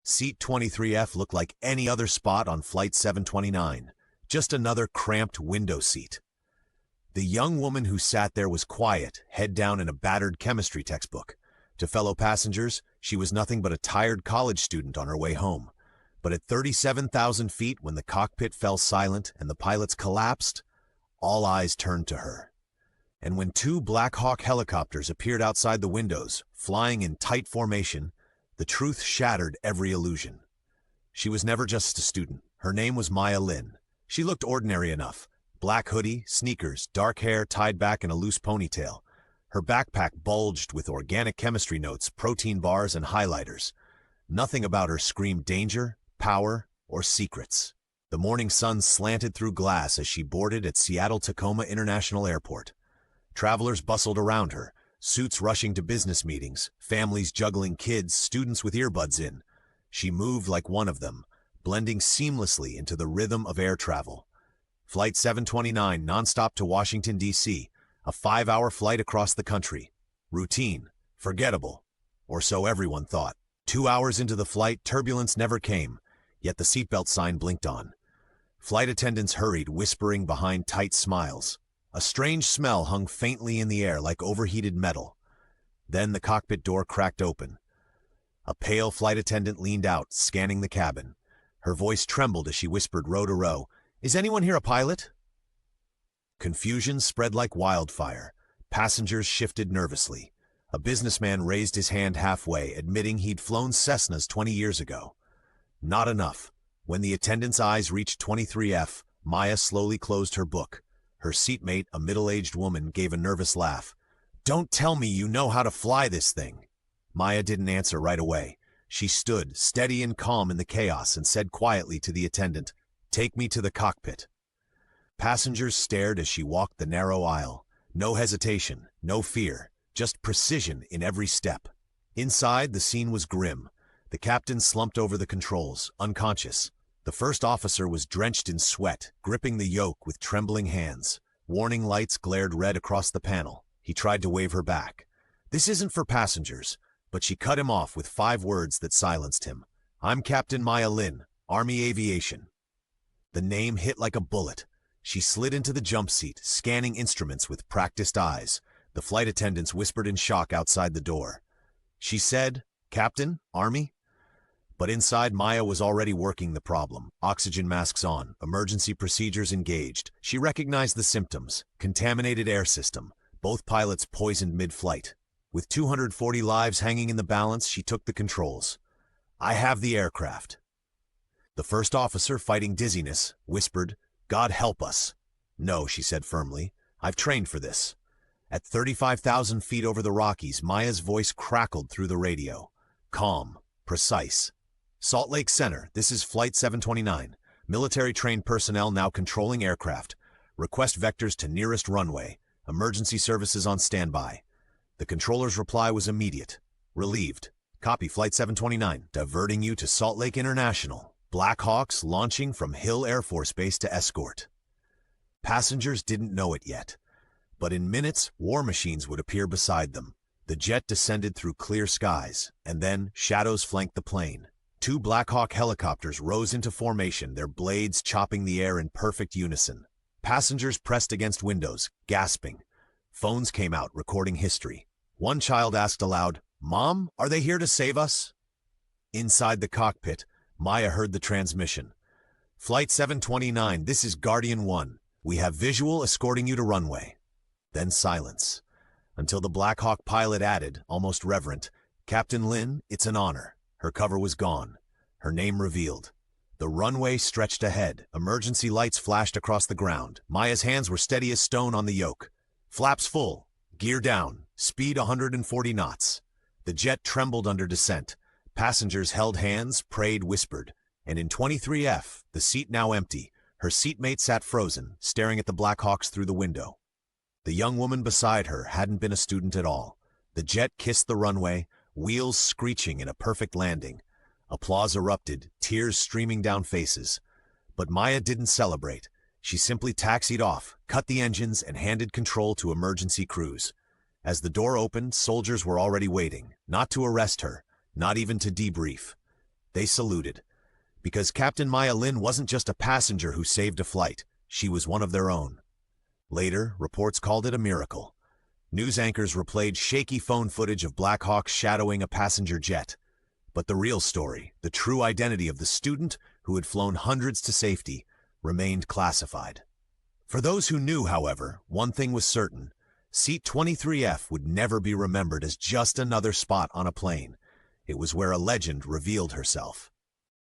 Seat 23F looked like any other spot on Flight 729, just another cramped window seat. The young woman who sat there was quiet, head down in a battered chemistry textbook. To fellow passengers, she was nothing but a tired college student on her way home. But at 37,000 feet, when the cockpit fell silent and the pilots collapsed, all eyes turned to her. And when two Black Hawk helicopters appeared outside the windows, flying in tight formation, the truth shattered every illusion. She was never just a student. Her name was Maya Lin. She looked ordinary enough. Black hoodie, sneakers, dark hair tied back in a loose ponytail. Her backpack bulged with organic chemistry notes, protein bars, and highlighters. Nothing about her screamed danger, power, or secrets. The morning sun slanted through glass as she boarded at Seattle-Tacoma International Airport. Travelers bustled around her, suits rushing to business meetings, families juggling kids, students with earbuds in. She moved like one of them, blending seamlessly into the rhythm of air travel. Flight 729 nonstop to Washington, D.C., a 5-hour flight across the country. Routine, forgettable, or so everyone thought. 2 hours into the flight, turbulence never came, yet the seatbelt sign blinked on. Flight attendants hurried, whispering behind tight smiles. A strange smell hung faintly in the air like overheated metal. Then the cockpit door cracked open. A pale flight attendant leaned out, scanning the cabin. Her voice trembled as she whispered row to row, "Is anyone here a pilot?" Confusion spread like wildfire. Passengers shifted nervously. A businessman raised his hand halfway, admitting he'd flown Cessnas 20 years ago. Not enough. When the attendant's eyes reached 23F, Maya slowly closed her book. Her seatmate, a middle-aged woman, gave a nervous laugh. "Don't tell me you know how to fly this thing." Maya didn't answer right away. She stood, steady and calm in the chaos, and said quietly to the attendant, "Take me to the cockpit." Passengers stared as she walked the narrow aisle. No hesitation, no fear, just precision in every step. Inside, the scene was grim. The captain slumped over the controls, unconscious. The first officer was drenched in sweat, gripping the yoke with trembling hands. Warning lights glared red across the panel. He tried to wave her back. "This isn't for passengers," but she cut him off with 5 words that silenced him. "I'm Captain Maya Lin, Army Aviation." The name hit like a bullet. She slid into the jump seat, scanning instruments with practiced eyes. The flight attendants whispered in shock outside the door. She said, "Captain, Army?" But inside, Maya was already working the problem. Oxygen masks on, emergency procedures engaged. She recognized the symptoms. Contaminated air system. Both pilots poisoned mid-flight. With 240 lives hanging in the balance, she took the controls. "I have the aircraft." The first officer, fighting dizziness, whispered, "God help us." "No," she said firmly. "I've trained for this." At 35,000 feet over the Rockies, Maya's voice crackled through the radio. Calm, precise. "Salt Lake Center, this is Flight 729. Military-trained personnel now controlling aircraft. Request vectors to nearest runway. Emergency services on standby." The controller's reply was immediate. "Relieved. Copy Flight 729, diverting you to Salt Lake International. Black Hawks launching from Hill Air Force Base to escort." Passengers didn't know it yet, but in minutes, war machines would appear beside them. The jet descended through clear skies, and then shadows flanked the plane. 2 Black Hawk helicopters rose into formation, their blades chopping the air in perfect unison. Passengers pressed against windows, gasping. Phones came out, recording history. One child asked aloud, "Mom, are they here to save us?" Inside the cockpit, Maya heard the transmission. "Flight 729, this is Guardian 1. We have visual escorting you to runway." Then silence, until the Black Hawk pilot added, almost reverent, "Captain Lin, it's an honor." Her cover was gone, her name revealed. The runway stretched ahead. Emergency lights flashed across the ground. Maya's hands were steady as stone on the yoke. Flaps full, gear down, speed 140 knots. The jet trembled under descent. Passengers held hands, prayed, whispered. And in 23F, the seat now empty, her seatmate sat frozen, staring at the Black Hawks through the window. The young woman beside her hadn't been a student at all. The jet kissed the runway, wheels screeching in a perfect landing. Applause erupted, tears streaming down faces. But Maya didn't celebrate. She simply taxied off, cut the engines, and handed control to emergency crews. As the door opened, soldiers were already waiting, not to arrest her, not even to debrief. They saluted, because Captain Maya Lin wasn't just a passenger who saved a flight, she was one of their own. Later, reports called it a miracle. News anchors replayed shaky phone footage of Black Hawks shadowing a passenger jet. But the real story, the true identity of the student who had flown hundreds to safety, remained classified. For those who knew, however, one thing was certain. Seat 23F would never be remembered as just another spot on a plane. It was where a legend revealed herself.